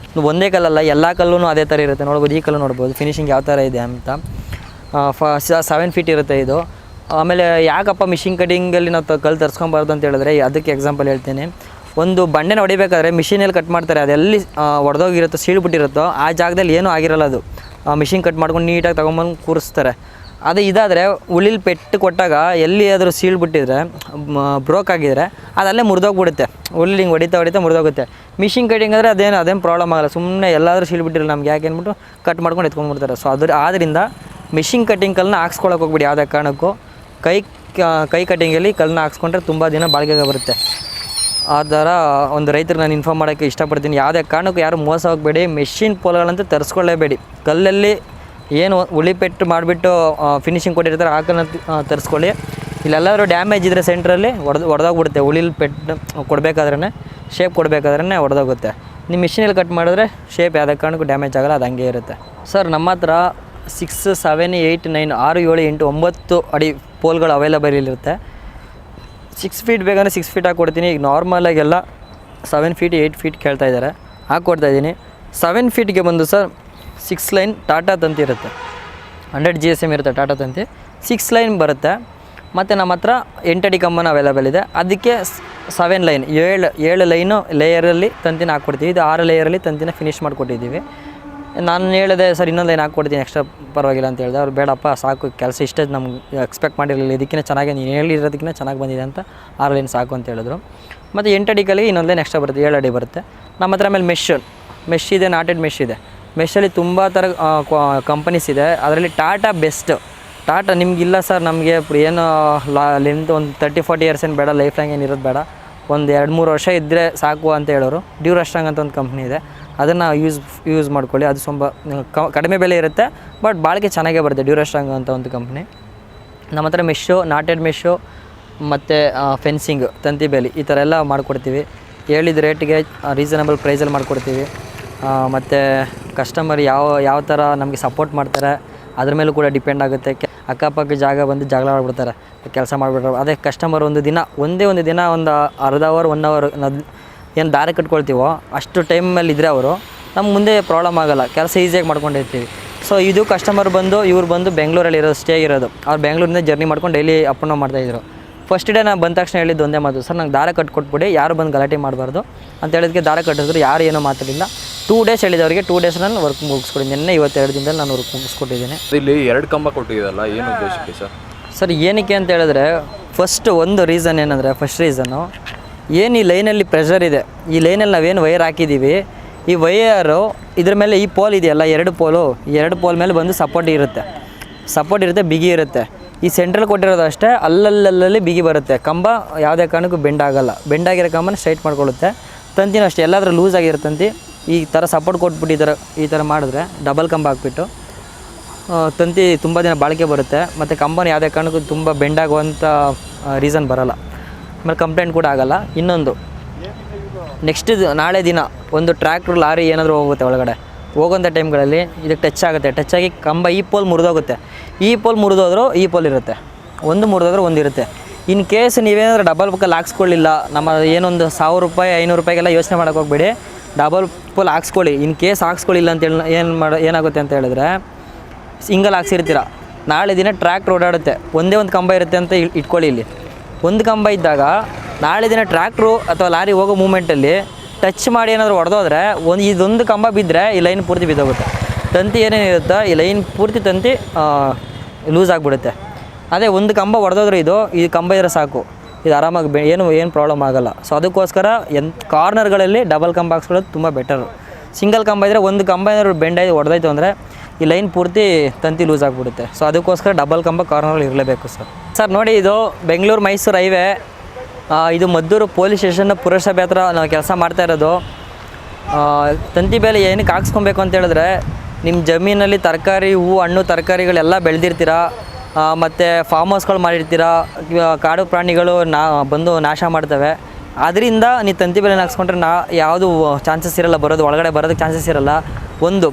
ಒಂದೇ ಕಲ್ಲಲ್ಲ, ಎಲ್ಲ ಕಲ್ಲೂ ಅದೇ ಥರ ಇರುತ್ತೆ ನೋಡ್ಬೋದು. ಈ ಕಲ್ಲು ನೋಡ್ಬೋದು ಫಿನಿಶಿಂಗ್ ಯಾವ ಥರ ಇದೆ ಅಂತ. 7 ಫೀಟ್ ಇರುತ್ತೆ ಇದು. ಆಮೇಲೆ ಯಾಕಪ್ಪ ಮಿಷಿನ್ ಕಟಿಂಗಲ್ಲಿ ನಾವು ಕಲ್ಲು ತರಿಸ್ಕೊಬಾರ್ದು ಅಂತ ಹೇಳಿದ್ರೆ ಅದಕ್ಕೆ ಎಕ್ಸಾಂಪಲ್ ಹೇಳ್ತೀನಿ. ಒಂದು ಬಂಡೆನ ಹೊಡಿಬೇಕಾದ್ರೆ ಮಿಷಿನಲ್ಲಿ ಕಟ್ ಮಾಡ್ತಾರೆ, ಅದೆಲ್ಲಿ ಒಡೆದೋಗಿರುತ್ತೋ ಸೀಳ್ಬಿಟ್ಟಿರುತ್ತೋ ಆ ಜಾಗದಲ್ಲಿ ಏನೂ ಆಗಿರಲ್ಲ. ಅದು ಮಿಷಿನ್ ಕಟ್ ಮಾಡ್ಕೊಂಡು ನೀಟಾಗಿ ತೊಗೊಂಬಂದು ಕೂರಿಸ್ತಾರೆ. ಅದು ಇದಾದರೆ ಉಳಿಲ್ ಪೆಟ್ಟು ಕೊಟ್ಟಾಗ ಎಲ್ಲಿ ಆದರೂ ಸೀಳ್ಬಿಟ್ಟಿದ್ರೆ ಬ್ರೋಕ್ ಆಗಿದ್ರೆ ಅದಲ್ಲೇ ಮುರಿದೋಗ್ಬಿಡುತ್ತೆ. ಉಳಿಲ್ ಹಿಂಗೆ ಹೊಡಿತಾ ಮುರಿದೋಗುತ್ತೆ. ಮಿಷಿನ್ ಕಟಿಂಗ್ ಆದರೆ ಅದೇನು ಪ್ರಾಬ್ಲಮ್ ಆಗಲ್ಲ. ಸುಮ್ಮನೆ ಎಲ್ಲಾದರೂ ಸೀಳ್ಬಿಟ್ಟಿರಲ್ಲ ನಮ್ಗೆ ಯಾಕೆ ಅಂದ್ಬಿಟ್ಟು ಕಟ್ ಮಾಡ್ಕೊಂಡು ಎತ್ಕೊಂಡ್ಬಿಡ್ತಾರೆ. ಸೊ ಆದ್ದರಿಂದ ಮಿಷಿನ್ ಕಟ್ಟಿಂಗ್ ಕಲ್ಲನ್ನ ಹಾಕ್ಸ್ಕೊಳಕ್ಕೆ ಹೋಗ್ಬಿಡಿ ಯಾವುದೇ ಕಾರಣಕ್ಕೂ. ಕೈ ಕಟ್ಟಿಂಗಲ್ಲಿ ಕಲ್ಲನ್ನ ಹಾಕ್ಸ್ಕೊಂಡ್ರೆ ತುಂಬ ದಿನ ಬಾಳಿಕೆ ಬರುತ್ತೆ. ಆ ಥರ ಒಂದು ರೈತರಿಗೆ ನಾನು ಇನ್ಫಾರ್ಮ್ ಮಾಡೋಕ್ಕೆ ಇಷ್ಟಪಡ್ತೀನಿ. ಯಾವುದೇ ಕಾರಣಕ್ಕೂ ಯಾರು ಮೋಸ ಹೋಗಬೇಡಿ. ಮೆಷಿನ್ ಪೋಲ್ಗಳಂತೂ ತರಿಸ್ಕೊಳ್ಳೇಬೇಡಿ. ಕಲ್ಲಲ್ಲಿ ಏನು ಉಳಿಪೆಟ್ಟು ಮಾಡಿಬಿಟ್ಟು ಫಿನಿಶಿಂಗ್ ಕೊಟ್ಟಿರ್ತಾರೆ ಆ ಕಲ್ಲನ್ನ ತರಿಸ್ಕೊಳ್ಳಿ. ಇಲ್ಲೆಲ್ಲರೂ ಡ್ಯಾಮೇಜ್ ಇದ್ದರೆ ಸೆಂಟ್ರಲ್ಲಿ ಹೊಡೆದೋಗ್ಬಿಡುತ್ತೆ. ಉಳಿಲ್ ಪೆಟ್ಟು ಕೊಡಬೇಕಾದ್ರೇ ಶೇಪ್ ಕೊಡಬೇಕಾದ್ರೇ ಹೊಡೆದೋಗುತ್ತೆ. ನೀವು ಮಿಷಿನಲ್ಲಿ ಕಟ್ ಮಾಡಿದ್ರೆ ಶೇಪ್ ಯಾವುದೇ ಕಾರಣಕ್ಕೂ ಡ್ಯಾಮೇಜ್ ಆಗೋಲ್ಲ, ಅದು ಹಂಗೆ ಇರುತ್ತೆ. ಸರ್ ನಮ್ಮ ಹತ್ರ 6, 7, 8, 9 6, 7, 8, 9 ಅಡಿ ಪೋಲ್ಗಳು ಅವೈಲೇಬಲ್ ಇರುತ್ತೆ. 6 ಫೀಟ್ ಬೇಕಂದರೆ 6 ಫೀಟ್ ಹಾಕ್ಕೊಡ್ತೀನಿ. ಈಗ ನಾರ್ಮಲಾಗೆಲ್ಲ 7 ಫೀಟ್ 8 ಫೀಟ್ ಕೇಳ್ತಾ ಇದ್ದಾರೆ, ಹಾಕ್ಕೊಡ್ತಾಯಿದ್ದೀನಿ. 7 ಫೀಟ್ಗೆ ಬಂದು ಸರ್ 6 ಲೈನ್ ಟಾಟಾ ತಂತಿ ಇರುತ್ತೆ. 100 GSM ಇರುತ್ತೆ ಟಾಟಾ ತಂತಿ. 6 ಲೈನ್ ಬರುತ್ತೆ. ಮತ್ತು ನಮ್ಮ ಹತ್ರ 8 ಅಡಿ ಕಂಬನ ಅವೈಲೇಬಲ್ ಇದೆ. ಅದಕ್ಕೆ 7 ಲೈನ್ 7 ಲೈನು ಲೇಯರಲ್ಲಿ ತಂತಿನ ಹಾಕ್ಕೊಡ್ತೀವಿ. ಇದು 6 ಲೇಯರಲ್ಲಿ ತಂತಿನ ಫಿನಿಷ್ ಮಾಡಿಕೊಟ್ಟಿದ್ದೀವಿ. ನಾನು ಹೇಳಿದೆ ಸರ್ ಇನ್ನೊಂದು ಲೈನ್ ಹಾಕ್ಕೊಡ್ತೀನಿ ಎಕ್ಸ್ಟ್ರಾ ಪರವಾಗಿಲ್ಲ ಅಂತ ಹೇಳಿದೆ. ಅವ್ರು ಬೇಡಪ್ಪ ಸಾಕು, ಕೆಲಸ ಇಷ್ಟೇ ನಮ್ಗೆ ಎಕ್ಸ್ಪೆಕ್ಟ್ ಮಾಡಿರಲಿಲ್ಲ, ಇದಕ್ಕಿಂತ ಚೆನ್ನಾಗಿ ನೀನು ಹೇಳಿರೋದಕ್ಕಿಂತ ಚೆನ್ನಾಗಿ ಬಂದಿದೆ ಅಂತ 6 ಲೈನ್ ಸಾಕು ಅಂತ ಹೇಳಿದ್ರು. ಮತ್ತು 8 ಅಡಿ ಕಲ್ಲಿಗೆ ಇನ್ನೊಂದು ಲೈನ್ ಎಕ್ಸ್ಟ್ರಾ ಬರುತ್ತೆ, 7 ಅಡಿ ಬರುತ್ತೆ ನಮ್ಮ ಹತ್ರ. ಆಮೇಲೆ ಮೆಶ್ ಇದೆ, ನಾಟೆಡ್ ಮೆಶ್ ಇದೆ. ಮೆಷಲ್ಲಿ ತುಂಬ ಥರ ಕಂಪನೀಸ್ ಇದೆ. ಅದರಲ್ಲಿ ಟಾಟಾ ಬೆಸ್ಟ್. ಟಾಟಾ ನಿಮಗಿಲ್ಲ ಸರ್ ನಮಗೆ ಏನು ಲೆಂತ್ ಒಂದು 30-40 ಇಯರ್ಸ್ ಏನು ಬೇಡ, ಲೈಫ್ ಲಾಂಗ್ ಏನು ಇರೋದು ಬೇಡ, ಒಂದು 2-3 ವರ್ಷ ಇದ್ದರೆ ಸಾಕು ಅಂತ ಹೇಳೋರು. ಡ್ಯೂರಾಸ್ಟ್ರಾಂಗ್ ಅಂತ ಒಂದು ಕಂಪ್ನಿ ಇದೆ, ಅದನ್ನು ಯೂಸ್ ಮಾಡ್ಕೊಳ್ಳಿ. ಅದು ಸ್ವಲ್ಪ ಕಡಿಮೆ ಬೆಲೆ ಇರುತ್ತೆ, ಬಟ್ ಬಾಳಿಕೆ ಚೆನ್ನಾಗೇ ಬರುತ್ತೆ. ಡ್ಯೂರಾಸ್ಟ್ರಾಂಗ್ ಅಂತ ಒಂದು ಕಂಪ್ನಿ. ನಮ್ಮ ಹತ್ರ ಮೆಶ್ಶು, ನಾಟೆಡ್ ಮೆಶ್ಶು ಮತ್ತು ಫೆನ್ಸಿಂಗ್, ತಂತಿ ಬೇಲಿ ಈ ಥರ ಎಲ್ಲ ಮಾಡಿಕೊಡ್ತೀವಿ. ಹೇಳಿದ ರೇಟಿಗೆ ರೀಸನಬಲ್ ಪ್ರೈಸಲ್ಲಿ ಮಾಡಿಕೊಡ್ತೀವಿ. ಮತ್ತು ಕಸ್ಟಮರ್ ಯಾವ ಥರ ನಮಗೆ ಸಪೋರ್ಟ್ ಮಾಡ್ತಾರೆ ಅದ್ರ ಮೇಲೂ ಕೂಡ ಡಿಪೆಂಡ್ ಆಗುತ್ತೆ. ಅಕ್ಕಪಕ್ಕ ಜಾಗ ಬಂದು ಜಗಳ ಆಡ್ಬಿಡ್ತಾರೆ, ಕೆಲಸ ಮಾಡಿಬಿಟ್ರೆ. ಅದೇ ಕಸ್ಟಮರ್ ಒಂದೇ ಒಂದು ದಿನ ಒಂದು ಅರ್ಧ ಅವರ್ 1 ಅವರ್ ಏನು ದಾರಿ ಕಟ್ಕೊಳ್ತೀವೋ ಅಷ್ಟು ಟೈಮಲ್ಲಿ ಇದ್ದರೆ ಅವರು ನಮ್ಗೆ ಮುಂದೆ ಪ್ರಾಬ್ಲಮ್ ಆಗೋಲ್ಲ, ಕೆಲಸ ಈಸಿಯಾಗಿ ಮಾಡ್ಕೊಂಡಿರ್ತೀವಿ. ಸೊ ಇದು ಕಸ್ಟಮರ್ ಬಂದು ಇವ್ರು ಬಂದು ಬೆಂಗಳೂರಲ್ಲಿ ಇರೋದು, ಸ್ಟೇ ಇರೋದು. ಅವ್ರು ಬೆಂಗಳೂರಿಂದ ಜರ್ನಿ ಮಾಡ್ಕೊಂಡು ಡೈಲಿ ಅಪ್ ಆ್ಯಂಡ್ ಡೌನ್ ಮಾಡ್ತಾಯಿದ್ರು. ಫಸ್ಟ್ ಡೇ ನಾನು ಬಂದ ತಕ್ಷಣ ಹೇಳಿದ್ದು ಒಂದೇ ಮಾತು, ಸರ್ ನಂಗೆ ದಾರ ಕಟ್ಕೊಟ್ಬಿಡಿ, ಯಾರು ಬಂದು ಗಲಾಟೆ ಮಾಡಬಾರ್ದು ಅಂತ ಹೇಳಿದಕ್ಕೆ ದಾರ ಕಟ್ಟಿದ್ರು. ಯಾರು ಏನೋ ಮಾತಾಡಿಲ್ಲ. 2 ಡೇಸ್ ಹೇಳಿದೆ ಅವರಿಗೆ. 2 ಡೇಸ್ ನಾನು ವರ್ಕ್ ಮುಗಿಸ್ಕೊಡಿ. ನಿನ್ನೆ 2 ದಿನದಲ್ಲಿ ನಾನು ವರ್ಕ್ ಮುಗಿಸ್ಕೊಟ್ಟಿದ್ದೀನಿ. ಇಲ್ಲಿ 2 ಕಂಬ ಕೊಟ್ಟಿದ್ದಲ್ಲ, ಏನು ಉದ್ದೇಶಕ್ಕೆ ಸರ್? ಸರ್ ಏನಕ್ಕೆ ಅಂತ ಹೇಳಿದ್ರೆ, ಫಸ್ಟ್ ರೀಸನ್ ಏನಂದರೆ, ಫಸ್ಟ್ ರೀಸನ್ನು ಏನು ಈ ಲೈನಲ್ಲಿ ಪ್ರೆಷರ್ ಇದೆ. ಈ ಲೈನಲ್ಲಿ ನಾವೇನು ವೈರ್ ಹಾಕಿದ್ದೀವಿ, ಈ ವೈಯರು ಇದ್ರ ಮೇಲೆ ಈ ಪೋಲ್ ಇದೆಯಲ್ಲ, 2 ಪೋಲು, ಈ 2 ಪೋಲ್ ಮೇಲೆ ಬಂದು ಸಪೋರ್ಟ್ ಇರುತ್ತೆ, ಬಿಗಿ ಇರುತ್ತೆ. ಈ ಸೆಂಟ್ರಲ್ ಕೊಟ್ಟಿರೋದು ಅಷ್ಟೇ, ಅಲ್ಲಲ್ಲಿ ಬಿಗಿ ಬರುತ್ತೆ. ಕಂಬ ಯಾವುದೇ ಕಾರಣಕ್ಕೂ ಬೆಂಡ್ ಆಗೋಲ್ಲ. ಬೆಂಡಾಗಿರೋ ಕಂಬನ ಸ್ಟ್ರೈಟ್ ಮಾಡ್ಕೊಳ್ಳುತ್ತೆ. ತಂತಿನೂ ಅಷ್ಟೇ, ಎಲ್ಲಾದರೂ ಲೂಸ್ ಆಗಿರೋ ತಂತಿ ಈ ಥರ ಸಪೋರ್ಟ್ ಕೊಟ್ಬಿಟ್ಟು ಈ ಥರ ಮಾಡಿದ್ರೆ, ಡಬಲ್ ಕಂಬ ಹಾಕ್ಬಿಟ್ಟು ತಂತಿ ತುಂಬ ದಿನ ಬಾಳಿಕೆ ಬರುತ್ತೆ. ಮತ್ತು ಕಂಬನ ಯಾವುದೇ ಕಾರಣಕ್ಕೂ ತುಂಬ ಬೆಂಡ್ ಆಗುವಂಥ ರೀಸನ್ ಬರೋಲ್ಲ. ಆಮೇಲೆ ಕಂಪ್ಲೇಂಟ್ ಕೂಡ ಆಗೋಲ್ಲ. ಇನ್ನೊಂದು ನೆಕ್ಸ್ಟ್ ನಾಳೆ ದಿನ ಒಂದು ಟ್ರ್ಯಾಕ್ಟ್ರು, ಲಾರಿ ಏನಾದರೂ ಹೋಗುತ್ತೆ ಒಳಗಡೆ, ಹೋಗೋಂಥ ಟೈಮ್ಗಳಲ್ಲಿ ಇದಕ್ಕೆ ಟಚ್ ಆಗುತ್ತೆ. ಟಚ್ ಆಗಿ ಕಂಬ ಈ ಪೋಲ್ ಮುರಿದೋಗುತ್ತೆ. ಈ ಪೋಲ್ ಮುರಿದೋದ್ರೂ ಈ ಪೋಲ್ ಇರುತ್ತೆ, ಒಂದು ಮುರಿದೋದ್ರೂ ಒಂದು ಇರುತ್ತೆ. ಇನ್ ಕೇಸ್ ನೀವೇನಾದರೂ ಡಬಲ್ ಪೋಲ್ ಹಾಕ್ಸ್ಕೊಳ್ಳಿಲ್ಲ, ನಮ್ಮ ಏನೊಂದು 1000 ರೂಪಾಯಿ 500 ರೂಪಾಯಿಗೆಲ್ಲ ಯೋಚನೆ ಮಾಡೋಕೆ ಹೋಗ್ಬೇಡಿ. ಡಬಲ್ ಪೋಲ್ ಹಾಕ್ಸ್ಕೊಳ್ಳಿ. ಇನ್ ಕೇಸ್ ಹಾಕ್ಸ್ಕೊಳ್ಳಿಲ್ಲ ಅಂತೇಳಿ ಏನಾಗುತ್ತೆ ಅಂತ ಹೇಳಿದ್ರೆ, ಸಿಂಗಲ್ ಹಾಕ್ಸಿರ್ತೀರ, ನಾಳೆ ದಿನ ಟ್ರ್ಯಾಕ್ಟ್ರ್ ಓಡಾಡುತ್ತೆ, ಒಂದೇ ಒಂದು ಕಂಬ ಇರುತ್ತೆ ಅಂತ ಇಟ್ಕೊಳ್ಳಿ. ಇಲ್ಲಿ ಒಂದು ಕಂಬ ಇದ್ದಾಗ ನಾಳೆ ದಿನ ಟ್ರ್ಯಾಕ್ಟ್ರು ಅಥವಾ ಲಾರಿ ಹೋಗೋ ಮೂಮೆಂಟಲ್ಲಿ ಟಚ್ ಮಾಡಿ ಏನಾದರೂ ಹೊಡೆದೋದ್ರೆ ಇದೊಂದು ಕಂಬ ಬಿದ್ದರೆ ಈ ಲೈನ್ ಪೂರ್ತಿ ಬಿದ್ದೋಗುತ್ತೆ. ತಂತಿ ಏನೇನಿರುತ್ತೋ ಈ ಲೈನ್ ಪೂರ್ತಿ ತಂತಿ ಲೂಸ್ ಆಗಿಬಿಡುತ್ತೆ. ಅದೇ ಒಂದು ಕಂಬ ಹೊಡೆದೋದ್ರೆ ಈ ಕಂಬ ಇದ್ರೆ ಸಾಕು, ಇದು ಆರಾಮಾಗಿ ಏನು ಪ್ರಾಬ್ಲಮ್ ಆಗೋಲ್ಲ. ಸೊ ಅದಕ್ಕೋಸ್ಕರ ಕಾರ್ನರ್ಗಳಲ್ಲಿ ಡಬಲ್ ಕಂಬ ಹಾಕ್ಸ್ಕೊಳ್ಳೋದು ತುಂಬ ಬೆಟರು. ಸಿಂಗಲ್ ಕಂಬ ಇದ್ದರೆ ಒಂದು ಕಂಬ ಏನಾದ್ರು ಬೆಂಡಾಗಿ ಹೊಡೆದೋಯ್ತು ಅಂದರೆ ಈ ಲೈನ್ ಪೂರ್ತಿ ತಂತಿ ಲೂಸ್ ಆಗಿಬಿಡುತ್ತೆ. ಸೊ ಅದಕ್ಕೋಸ್ಕರ ಡಬಲ್ ಕಂಬ ಕಾರ್ನರಲ್ಲಿ ಇರಲೇಬೇಕು ಸರ್. ನೋಡಿ, ಇದು ಬೆಂಗಳೂರು ಮೈಸೂರು ಹೈವೇ. ಇದು ಮದ್ದೂರು ಪೊಲೀಸ್ ಸ್ಟೇಷನ್ ಪುರಸಭೆ ಹತ್ರ ನಾವು ಕೆಲಸ ಮಾಡ್ತಾ ಇರೋದು. ತಂತಿ ಬೇಲಿ ಏನಕ್ಕೆ ಹಾಕ್ಸ್ಕೊಬೇಕು ಅಂತ ಹೇಳಿದ್ರೆ, ನಿಮ್ಮ ಜಮೀನಲ್ಲಿ ತರಕಾರಿ, ಹೂವು, ಹಣ್ಣು, ತರಕಾರಿಗಳೆಲ್ಲ ಬೆಳೆದಿರ್ತೀರ, ಮತ್ತು ಫಾರ್ಮ್ ಹೌಸ್ಗಳು ಮಾಡಿರ್ತೀರ, ಕಾಡು ಪ್ರಾಣಿಗಳು ಬಂದು ನಾಶ ಮಾಡ್ತವೆ. ಅದರಿಂದ ನೀವು ತಂತಿ ಬೇಲಿನ ಹಾಕ್ಸ್ಕೊಂಡ್ರೆ ಯಾವುದು ಚಾನ್ಸಸ್ ಇರೋಲ್ಲ, ಒಳಗಡೆ ಬರೋದಕ್ಕೆ ಚಾನ್ಸಸ್ ಇರೋಲ್ಲ. ಒಂದು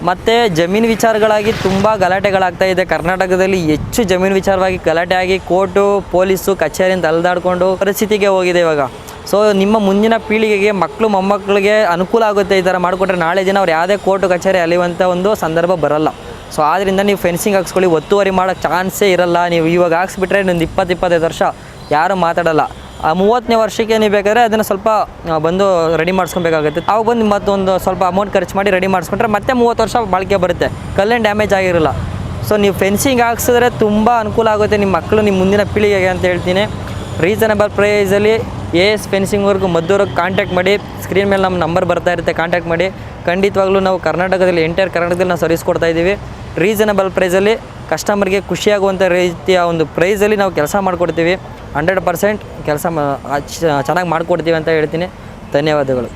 ಮತ್ತು ಜಮೀನು ವಿಚಾರಗಳಾಗಿ ತುಂಬ ಗಲಾಟೆಗಳಾಗ್ತಾಯಿದೆ. ಕರ್ನಾಟಕದಲ್ಲಿ ಹೆಚ್ಚು ಜಮೀನು ವಿಚಾರವಾಗಿ ಗಲಾಟೆ ಆಗಿ ಕೋರ್ಟು, ಪೊಲೀಸು, ಕಚೇರಿಯಿಂದ ಅಲೆದಾಡಿಕೊಂಡು ಪರಿಸ್ಥಿತಿಗೆ ಹೋಗಿದೆ ಇವಾಗ. ಸೊ ನಿಮ್ಮ ಮುಂದಿನ ಪೀಳಿಗೆಗೆ, ಮಕ್ಕಳು ಮೊಮ್ಮಕ್ಕಳಿಗೆ ಅನುಕೂಲ ಆಗುತ್ತೆ ಈ ಥರ ಮಾಡಿಕೊಟ್ರೆ. ನಾಳೆ ದಿನ ಅವ್ರು ಯಾವುದೇ ಕೋರ್ಟು ಕಚೇರಿ ಅಲಿಯುವಂಥ ಒಂದು ಸಂದರ್ಭ ಬರೋಲ್ಲ. ಸೊ ಆದ್ದರಿಂದ ನೀವು ಫೆನ್ಸಿಂಗ್ ಹಾಕ್ಸ್ಕೊಳ್ಳಿ. ಒತ್ತುವರಿ ಮಾಡೋಕ್ಕೆ ಚಾನ್ಸೇ ಇರೋಲ್ಲ. ನೀವು ಇವಾಗ ಹಾಕ್ಸ್ಬಿಟ್ರೆ ಇನ್ನೊಂದು 20-25 ವರ್ಷ ಯಾರೂ ಮಾತಾಡೋಲ್ಲ. 30ನೇ ವರ್ಷಕ್ಕೆ ನೀವು ಬೇಕಾದ್ರೆ ಅದನ್ನು ಸ್ವಲ್ಪ ಬಂದು ರೆಡಿ ಮಾಡಿಸ್ಕೊಬೇಕಾಗುತ್ತೆ. ಅವಾಗ ಬಂದು ಮತ್ತೊಂದು ಸ್ವಲ್ಪ ಅಮೌಂಟ್ ಖರ್ಚು ಮಾಡಿ ರೆಡಿ ಮಾಡಿಸ್ಕೊಂಡ್ರೆ ಮತ್ತೆ 30 ವರ್ಷ ಬಾಳಿಕೆ ಬರುತ್ತೆ. ಕಲ್ಲೇನು ಡ್ಯಾಮೇಜ್ ಆಗಿರೋಲ್ಲ. ಸೊ ನೀವು ಫೆನ್ಸಿಂಗ್ ಹಾಕ್ಸಿದ್ರೆ ತುಂಬ ಅನುಕೂಲ ಆಗುತ್ತೆ ನಿಮ್ಮ ಮಕ್ಕಳು, ನಿಮ್ಮ ಮುಂದಿನ ಪೀಳಿಗೆಗೆ ಅಂತ ಹೇಳ್ತೀನಿ. ರೀಸನಬಲ್ ಪ್ರೈಸಲ್ಲಿ AS ಫೆನ್ಸಿಂಗ್ವರೆಗೂ ಮದ್ದೂರಿಗೆ ಕಾಂಟ್ಯಾಕ್ಟ್ ಮಾಡಿ. ಸ್ಕ್ರೀನ್ ಮೇಲೆ ನಮ್ಮ ನಂಬರ್ ಬರ್ತಾ ಇರುತ್ತೆ, ಕಾಂಟ್ಯಾಕ್ಟ್ ಮಾಡಿ. ಖಂಡಿತವಾಗ್ಲೂ ನಾವು ಕರ್ನಾಟಕದಲ್ಲಿ, ಎಂಟೈರ್ ಕರ್ನಾಟಕದಲ್ಲಿ ನಾವು ಸರ್ವಿಸ್ ಕೊಡ್ತಾಯಿದ್ದೀವಿ. ರೀಸನಬಲ್ ಪ್ರೈಸಲ್ಲಿ ಕಸ್ಟಮರ್ಗೆ ಖುಷಿಯಾಗುವಂಥ ರೀತಿಯ ಒಂದು ಪ್ರೈಸಲ್ಲಿ ನಾವು ಕೆಲಸ ಮಾಡಿಕೊಡ್ತೀವಿ. 100% ಕೆಲಸ ಚೆನ್ನಾಗಿ ಮಾಡಿಕೊಡ್ತೀವಿ ಅಂತ ಹೇಳ್ತೀನಿ. ಧನ್ಯವಾದಗಳು.